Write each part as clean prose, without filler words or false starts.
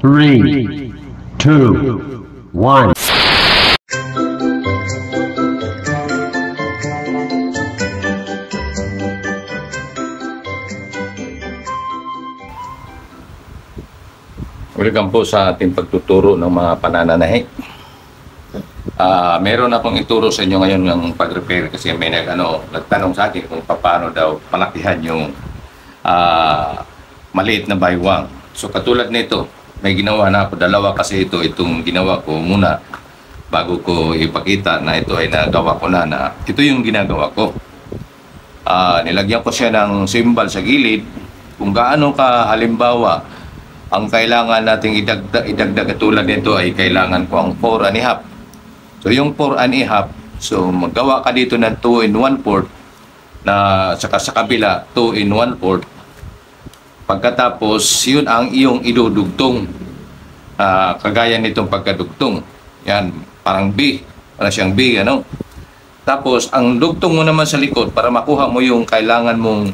3, 2, 1. Welcome po sa ating pagtuturo ng mga panananahi. Meron akong ituro sa inyo ngayon ng pag-repair kasi may nagtanong sa akin kung paano daw palakihan yung maliit na baywang. So katulad nito, may ginawa na ako, dalawa kasi itong ginawa ko muna bago ko ipakita na ito ay nagawa ko na ito yung ginagawa ko. Nilagyan ko siya ng symbol sa gilid kung gaano ka halimbawa ang kailangan nating idagdag tulad nito ay kailangan ko ang 4 and a half. So yung 4 and a half, so maggawa ka dito ng 2 and 1/4 na saka sa kabila 2 and 1/4. Pagkatapos yun ang iyong idudugtong. Kagaya nitong pagkadugtong. Yan, parang B, para siyang B, ano? Tapos ang dugtong mo naman sa likod para makuha mo yung kailangan mong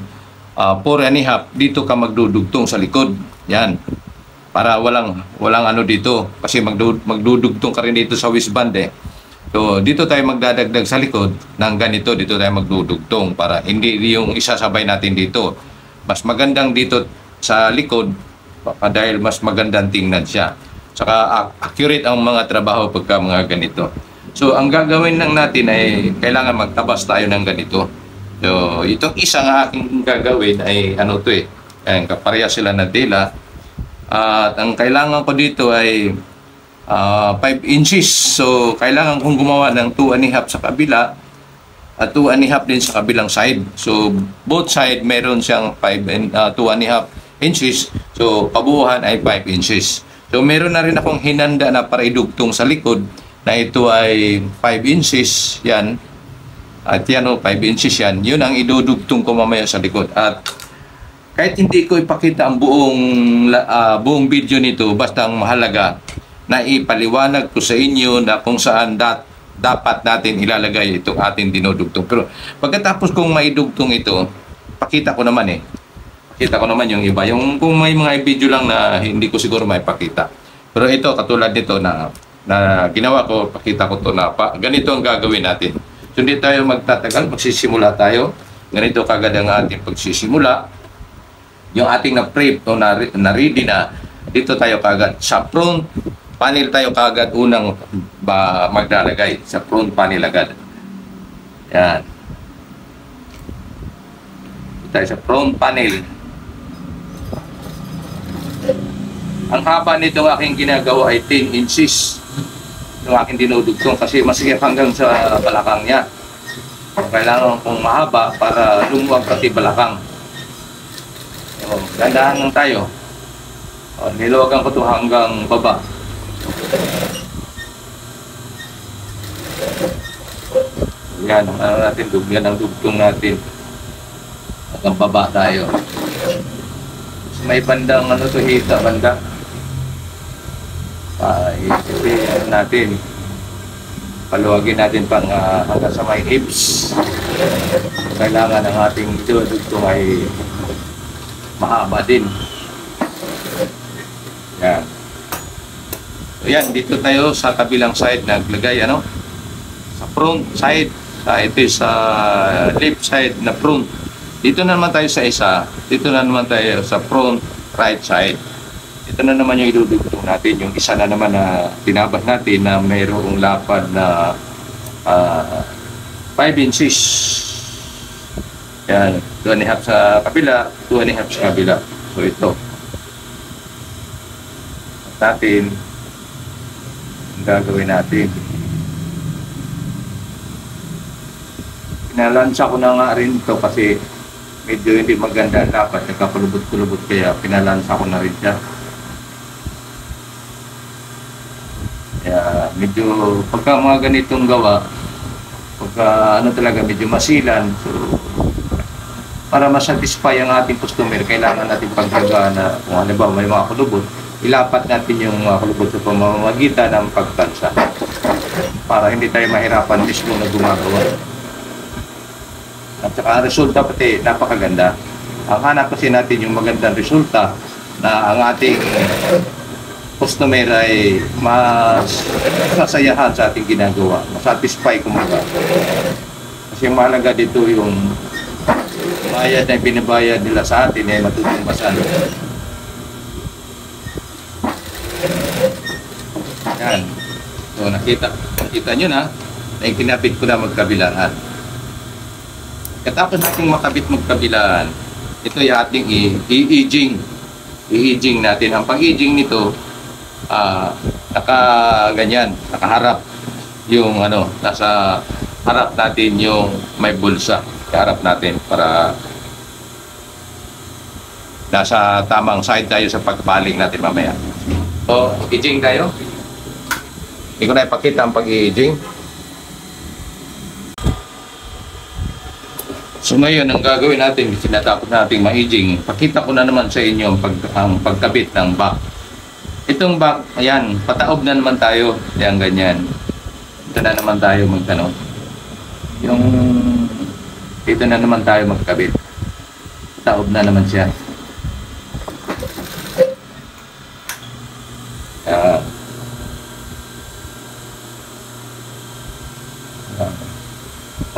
4 and a half, dito ka magdudugtong sa likod. Yan. Para walang ano dito kasi magdudugtong ka rin dito sa waistband eh. So dito tayo magdadagdag sa likod ng ganito, dito tayo magdudugtong para hindi yung isasabay natin dito. Mas magandang dito sa likod dahil mas magandang tingnan siya. Saka accurate ang mga trabaho pagka mga ganito. So ang gagawin lang natin ay kailangan magtabas tayo ng ganito. So itong isang aking gagawin ay ano to eh. Ayan, kapareha sila na tela. At ang kailangan ko dito ay 5 inches. So, kailangan kong gumawa ng 2 and a half sa kabila at 2 and a half din sa kabilang side. So, both side meron siyang 2 and a half inches. So, pabuuhan ay 5 inches. So, meron na rin akong hinanda na para idugtong sa likod na ito ay 5 inches. Yan. At yan o, 5 inches yan. Yun ang idudugtong ko mamaya sa likod. At kahit hindi ko ipakita ang buong video nito, basta ang mahalaga na ipaliwanag ko sa inyo na kung saan dapat natin ilalagay itong ating dinudugtong. Pero pagkatapos kong maidugtong ito, pakita ko naman Pakita ko naman yung iba. Yung kung may mga video lang na hindi ko siguro maipakita. Pero ito, katulad nito na ginawa ko, pakita ko to na ganito ang gagawin natin. So hindi tayo magtatagal, magsisimula tayo. Ganito kagad ang ating pagsisimula. Yung ating na-prep o na-ready na, dito tayo kagad. Sa front panel tayo kagad unang maglalagay. Sa front panel agad. Yan. Dito tayo sa front panel. Ang haba nitong aking ginagawa ay 10 inches. Yung aking dinudugtong kasi masigit hanggang sa balakang niya. Kailangan kong mahaba para lumuwag pati balakang. Gandahan lang tayo. Niluwagan ko ito hanggang baba. Yan, yan ang dugtong natin. Hanggang baba tayo. May bandang hita, banda. Ipipihan natin. Paluwagin natin pang hanggang sa may hips. Kailangan ang ating dugtong ay mahaba din. Yan. So yan, dito tayo sa kabilang side naglagay sa front side. Ito sa left side na front. Dito na naman tayo sa isa. Dito na naman tayo sa front right side. Ito na naman yung idudugtong natin. Yung isa na naman na tinabas natin na mayroong lapad na 5 inches. Yan, 2 and a half sa kabila, 2 and a half sa kabila. So ito. Natin, ang gagawin natin. Pinalansa ko na nga rin ito kasi medyo hindi maganda ang lapat. Nagkakulubot-kulubot kaya pinalansa ko na rin siya. Kaya medyo pagka mga ganitong gawa, pagka talaga medyo masilan, so para masatisfy ang ating customer, kailangan natin pagdagaan na kung ano ba may mga kulubot, ilapat natin yung mga kulubot sa pamamagitan ng pagtansa para hindi tayo mahirapan mismo na gumagawa. At saka ang resulta pati napakaganda. Ang hanap kasi natin yung magandang resulta na ang ating customer ay mas masayahan sa ating ginagawa, masatisfy kumaga. Kasi mahalaga dito yung bayad na binabayad nila sa atin ay matutumbasan. Yan. So nakita nyo na kinapit ko na magkabilaan. Katapos nating makabit magkabilaan, ito yung ating i-aging. I-aging natin. Ang pag-aging nito, nakaganyan, nakaharap yung nasa harap natin yung may bulsa. Kaharap natin para nasa tamang side tayo sa pagbaling natin mamaya. So, aging tayo. Hindi ko na ipakita ang pag-aging. So ngayon, ang gagawin natin, sinatapos natin ma-aging, pakita ko na naman sa inyo ang pagkabit ng back. Itong back, ayan, pataob na naman tayo. Ayan, ganyan. Ito na naman tayo dito na naman tayo magkabit. Pataob na naman siya.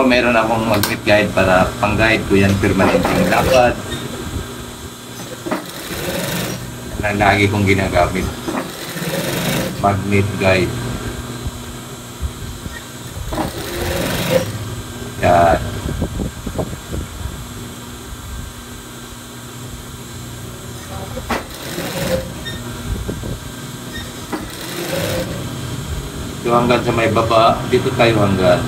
Meron akong magnet guide para pang-guide ko yan, permanenteng lakad. Yan ang lagi kong ginagamit. Magnet guide. Yan. So hanggang sa may baba, dito tayo hanggang.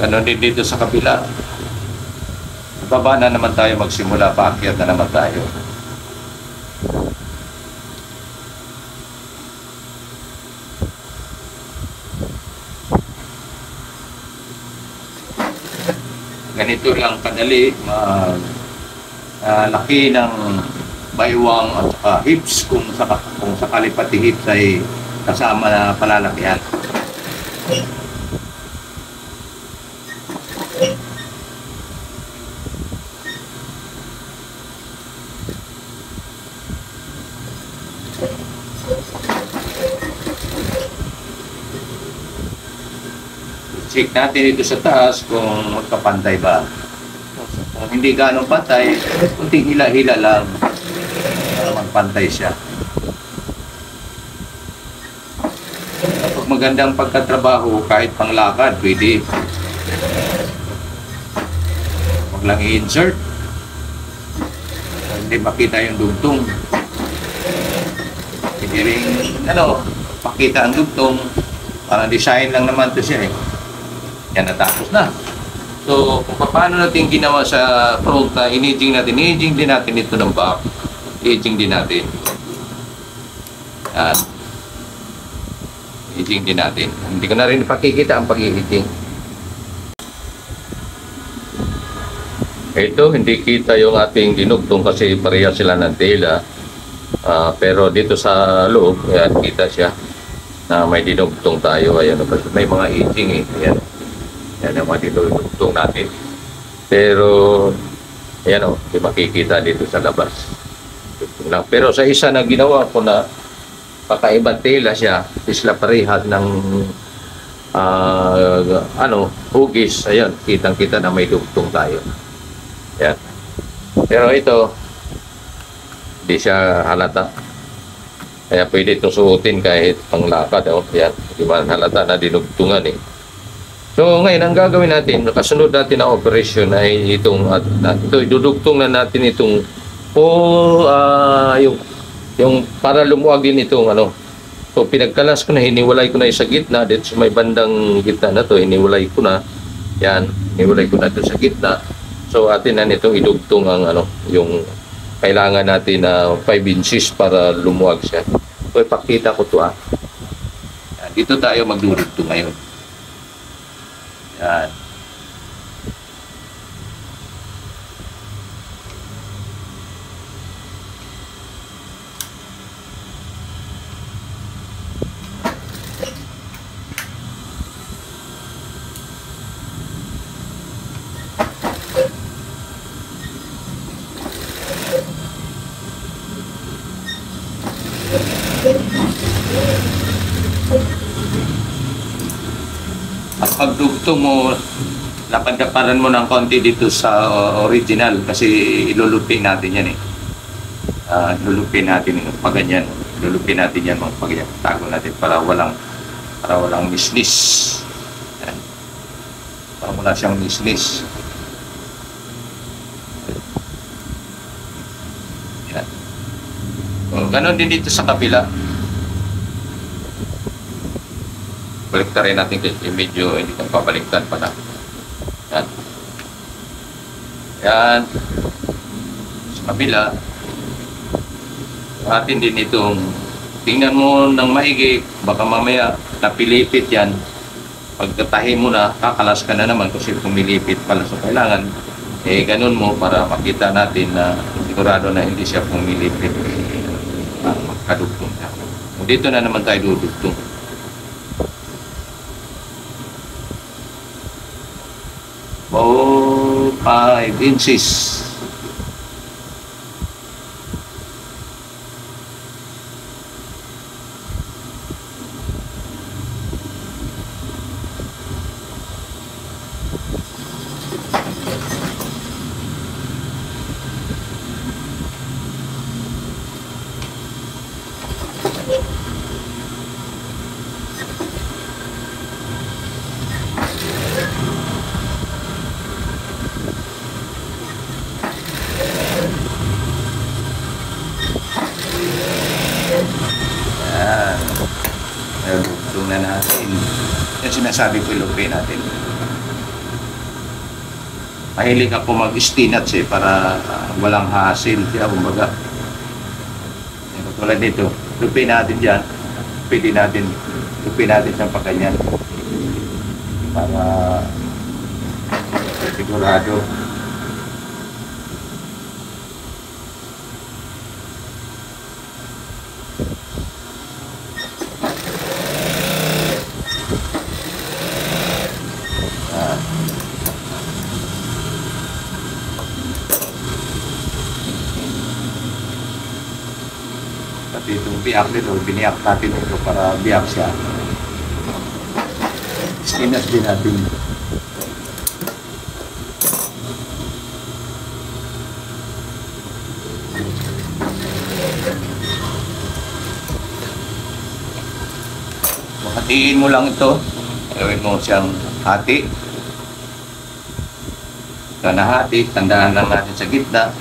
Ganon din dito sa kabila. Baba na naman tayo magsimula, paakyat na naman tayo. Ganito lang kadali, laki ng baywang at hips kung sakali pati hips ay kasama na palalakihan. Check natin ito sa taas kung magkapantay ba. Kung hindi ganong pantay, kunting hila-hila lang para magpantay siya. Kapag magandang pagkatrabaho, kahit panglakad, pwede. Huwag lang i-insert. Hindi makita yung dugtong. Hindi rin, pakita ang dugtong. Parang design lang naman ito siya eh. Yan, natapos na. So, kung paano natin ginawa sa front na in-aging natin, i-aging din natin ito ng back. I-aging din natin. Yan. I-aging din natin. Hindi ko na rin ipakikita ang pag-i-aging. Ito, hindi kita yung ating dinugtong kasi pareha sila ng tela. Pero dito sa loob, ayan, kita siya na may dinugtong tayo. Ayan, may mga aging eh. Ayan. Yan ang mga dinugtong natin. Pero, ayan o, di makikita dito sa labas. Pero sa isa na ginawa ko na pakaibang tela siya, isla parehas ng hugis. Ayan, kitang-kita na may dugtong tayo. Yan. Pero ito, hindi siya halata. Kaya pwede itong suotin kahit panglakad. Yan, di ba halata na dinugtungan eh. So ngayon, ang gagawin natin, kasunod natin na operation ay ito, idudugtong na natin itong yung para lumuwag din itong So pinagkalas ko na, hiniwalay ko na sa gitna, dito sa may bandang gitna na to, hiniwalay ko na. Yan, hiniwalay ko na ito sa gitna. So atin na nitong idugtong ang yung kailangan natin na 5 inches para lumuwag siya. So ipakita ko to Yan, dito tayo magdudugtong ngayon. Yan. At pagdugtong mo, lapad-laparan mo ng konti dito sa original kasi ilulupi natin yan eh. Lulupin natin pag ganyan. Lulupin natin yan mga pag ganyan. Tago natin para walang misnis. Yan. Para wala siyang misnis. Yan. Ganon din dito sa kabila. Baliktarin natin kasi medyo hindi kang pabaliktan pa na. Yan. Yan. Sa kabila. Atin din itong tingnan mo ng maigi. Baka mamaya napilipit yan. Pagkatahi mo na, kakalas ka na naman kasi pumilipit pala. So kailangan, ganun mo para makita natin na sigurado na hindi siya pumilipit. Para magkadugtong siya. Dito na naman tayo dudugtong. 5 inches. Dugtong na natin. Yung sinasabi ko, ilupin natin. Mahilig ako mag-stinats para walang hassle. Kaya kumbaga, tulad dito, lupin natin dyan. Lupin natin sa pagkanyan. Para sigurado. Pati itong biyak nito, biniyak natin ito para biyak siya. Stinas din natin. Hatiin mo lang ito. Gawin mo siyang hati. Ito na hati, tandaan lang natin sa gitna.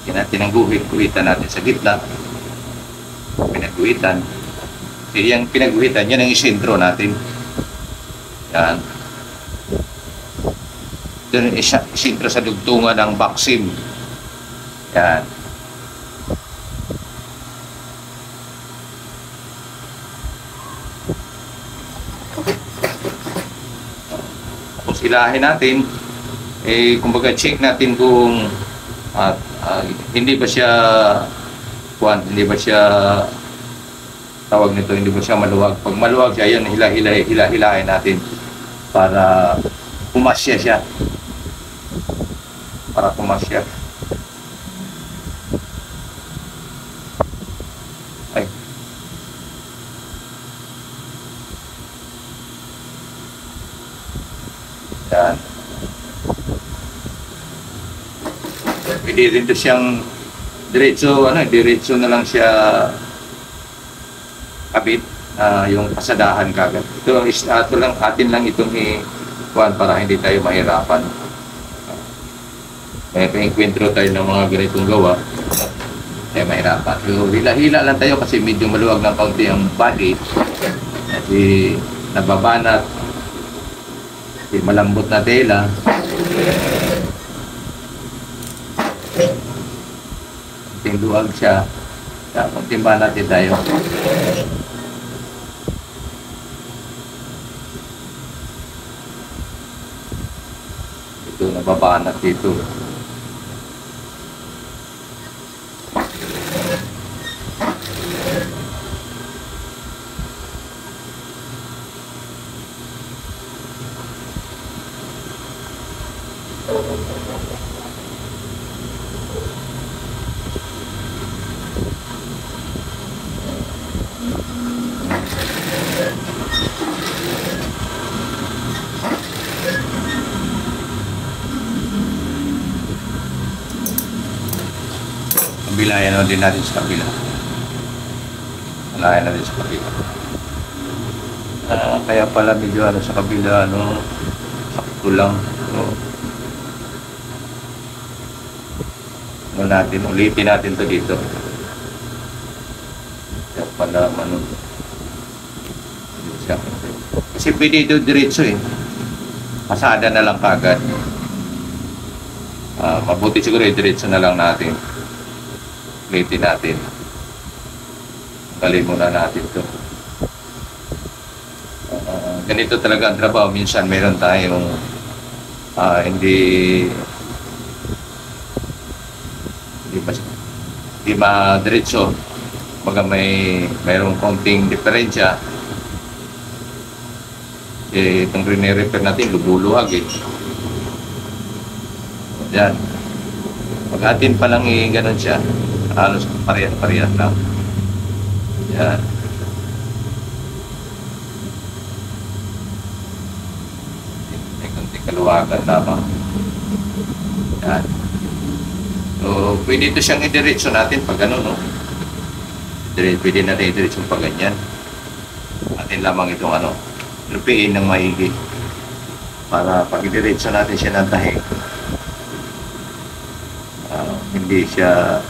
Yan natin ang guhitan natin sa gitna. Pinagguhitan. Kasi yung pinagguhitan, yan ang isentro natin. Yan. Ito yung isentro sa dugtungan ng baksim. Yan. Tapos ilahin natin. Kumbaga check natin kung hindi ba siya tawag nito, hindi ba siya maluwag. Pag maluwag siya, yan, hilahin natin para pumasya siya. Ay. Yan. Pwede rin ito siyang diretso na lang siya kabit, yung pasadahan kagad. Ito lang, atin lang itong para hindi tayo mahirapan. May pa-enkwentro tayo ng mga ganitong gawa, tayo mahirapan. So, hila-hila lang tayo kasi medyo maluwag ng kaunti ang body. Kasi nababanat, kasi malambot na tela. Kunting luwag siya. Kunting ba natin tayo. Ito, nababanat dito. Bilayan din natin sa kabila. Bilayan natin sa kabila. Kaya pala medyo sa kabila, sakto lang. Ulitin natin to dito. Kaya pala, kasi pwede ito diretso pasada na lang kagad. Mabuti siguro diretso na lang natin. Ulitin natin. Galin muna natin to. Ganito talaga ang trabaho. Minsan meron tayong hindi diretso. Baga mayroong konting diferensya. Itong rene-repair natin, lubuluhag Yan. Pag-atin pa lang ganun siya. Halos parehas-parehas lang. Yan. May konting kaluwagan lamang. Yan. So, pwede ito siyang idiretso natin pag pwede natin idiretso pag ganyan. Atin lamang itong lupiin ng maigi. Para pag idiretso natin siya ng tahig, hindi siya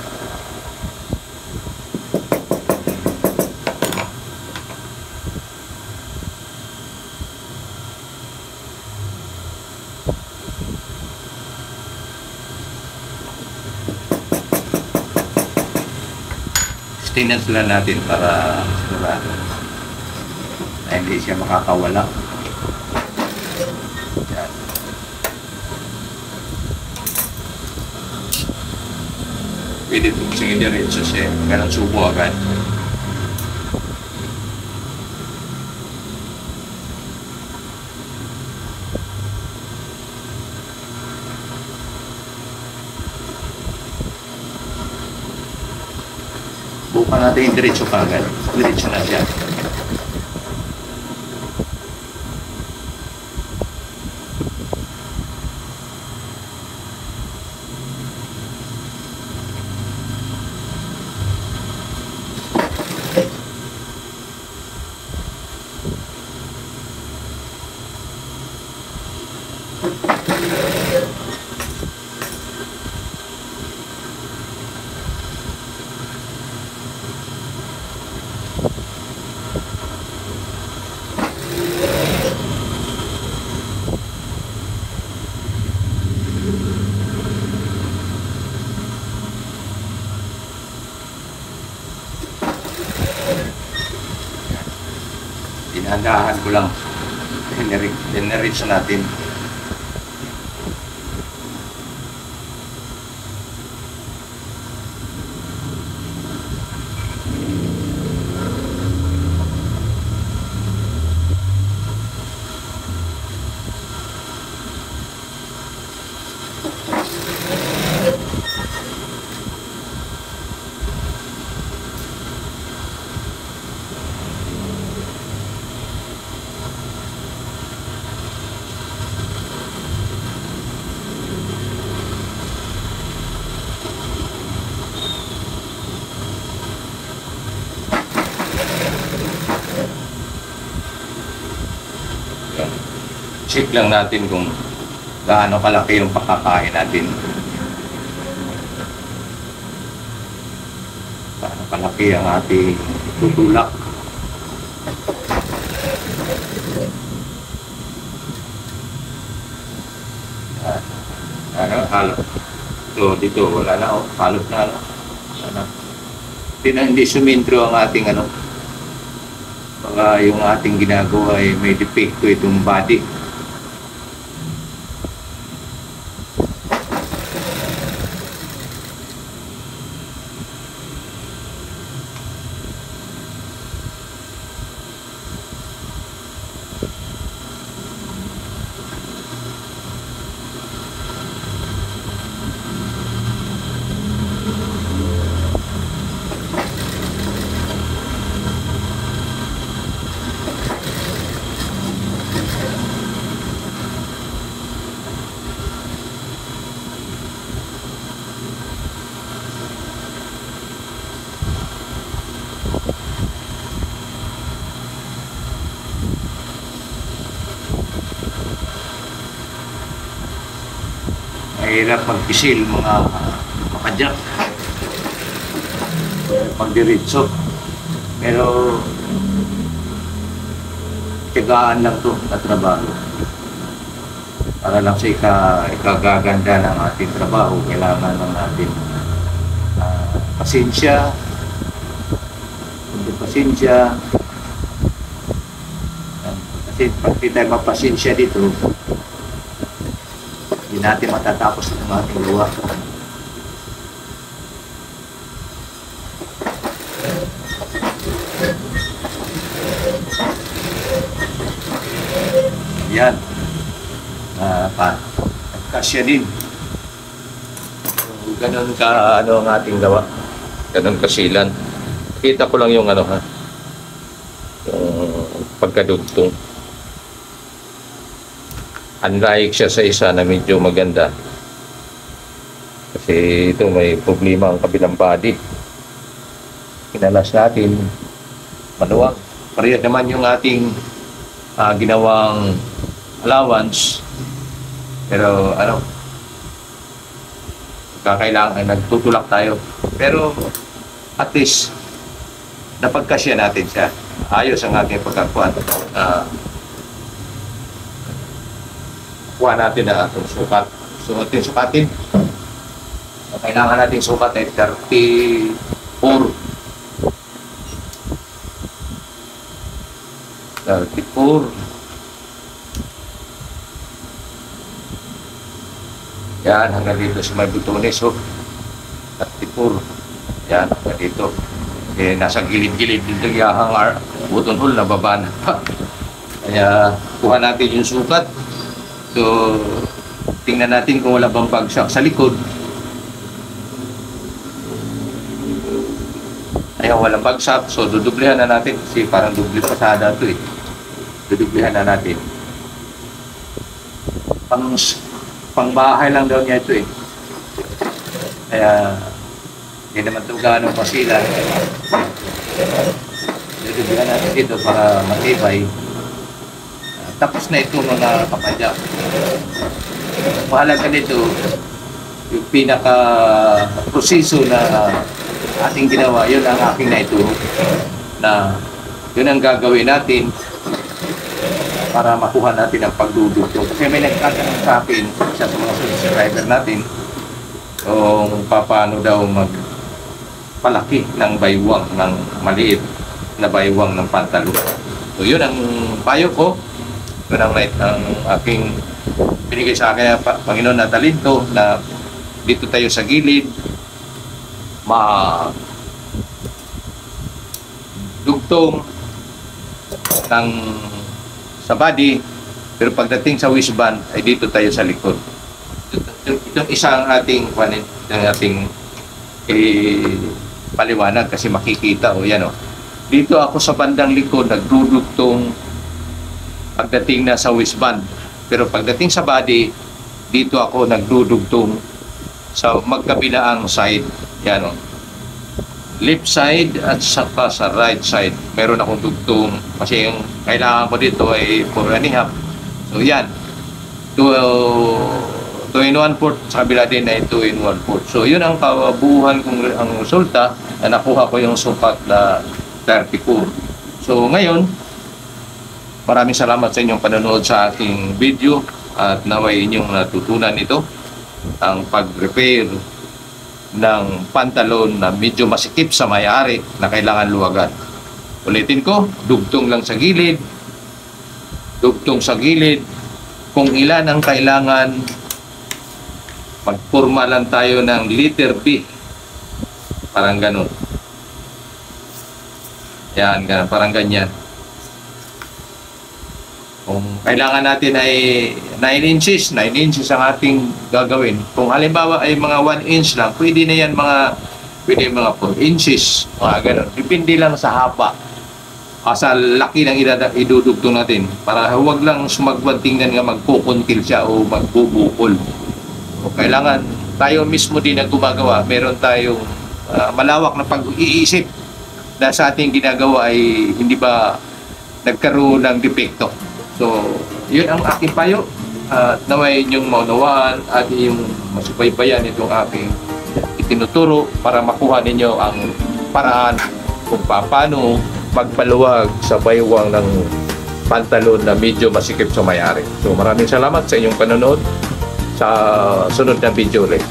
maintenance lang natin para sigurado na hindi siya makakawala. Yan. Pwede ito kasing diretso siya. Ganang subo agad. Bukan natin yung diretso kagad. Diretso na siya. Dinahandahan ko lang. Dinereach natin. Check lang natin kung gaano kalaki yung pakakain natin. Gaano kalaki ang ating tutulak. Halot. So, dito, wala na. Halot na. Hindi sumintro ang ating baka yung ating ginagawa ay may defecto itong body. mahirap magpisil mga makadyak, magdiritso. Pero tiyagaan lang to na trabaho. Para lang sa ikagaganda ng ating trabaho, kailangan lang natin pasensya. Pasensya. Kasi pag di tayo mapasensya dito, hindi natin matatapos ng ating gawa. Yan. Kasya din. So, ganun ka ang ating gawa. Ganun kasilan. Kita ko lang yung yung pagkadugtong. Unlike siya sa isa na medyo maganda. Kasi ito may problema ang kabilang body. Kinalas natin. Maluwag. Parehas naman yung ating ginawang allowance. Pero kakailangan nagtutulak tayo. Pero at least napagkasya natin siya. Ayos ang ating pagkakuan. Kuha natin na itong sukat. So ating sukatin. Kailangan natin sukat ay 34. 34. Yan, hanggang dito sa may butones. So, 34. Yan, hanggang dito. Eh, nasa gilid-gilid dito yung button hole, nababa na pa. Kaya, kuha natin yung sukat. So, tingnan natin kung wala bang bagsak sa likod. Ayaw, walang bagsak. So, dudublihan na natin. Kasi parang dubli pasada ito eh. Dudublihan na natin. Pangbahay lang daw niya ito eh. Kaya, hindi naman ito gano'ng pasilan. Dudublihan natin dito para matibay. Tapos na ito mga kapadyak. Mahalaga nito, yung pinaka-proseso na ating ginawa, yun ang aking naituro. Na yun ang gagawin natin para makuha natin ang pagdudugtong. Kasi may nagtatanong sa akin, isa sa mga subscriber natin, kung paano daw magpalaki ng baywang, ng maliit na baywang ng pantalon. So yun ang payo ko. Yun ang aking binigay sa akin Panginoon na talento na dito tayo sa gilid dugtong ng sa body, pero pagdating sa waistband ay dito tayo sa likod. Itong isang ating paliwanag kasi makikita yan dito ako sa bandang likod nagdudugtong pagdating na sa waistband, pero pagdating sa body dito ako nagdudugtong sa magkabilaang side. Yan left side at saka sa right side meron akong dugtong kasi yung kailangan ko dito ay 4.5. So yan 2 in 1/4, sa kabila din ay 2 in 1/4. So yun ang kabuuhan kong ang resulta na nakuha ko yung sukat na 34. So ngayon, maraming salamat sa inyong panonood sa aking video at naway inyong natutunan ito ang pag-repair ng pantalon na medyo masikip sa may-ari na kailangan luwagan. Ulitin ko, dugtong lang sa gilid, dugtong sa gilid. Kung ilan ang kailangan, magporma lang tayo ng letter B. Parang ganun. Yan, ganun, parang ganyan. Kung kailangan natin ay 9 inches ang ating gagawin. Kung halimbawa ay mga 1 inch lang, pwede na yan pwede mga 4 inches. Mga ganun. Depende lang sa haba. Sa laki ng idudugtong natin. Para huwag lang sumagwad tingnan nga magkukuntil siya o magbubukol. O kailangan tayo mismo din ang gumagawa. Meron tayong malawak na pag-iisip na sa ating ginagawa ay hindi ba nagkaroon ng depekto. So, yun ang aking payo. At naway inyong maunawaan at yung masubaybayan itong aking itinuturo para makuha ninyo ang paraan kung paano magpaluwag sa baywang ng pantalon na medyo masikip sa may-ari. So maraming salamat sa inyong panonood sa sunod na video ulit.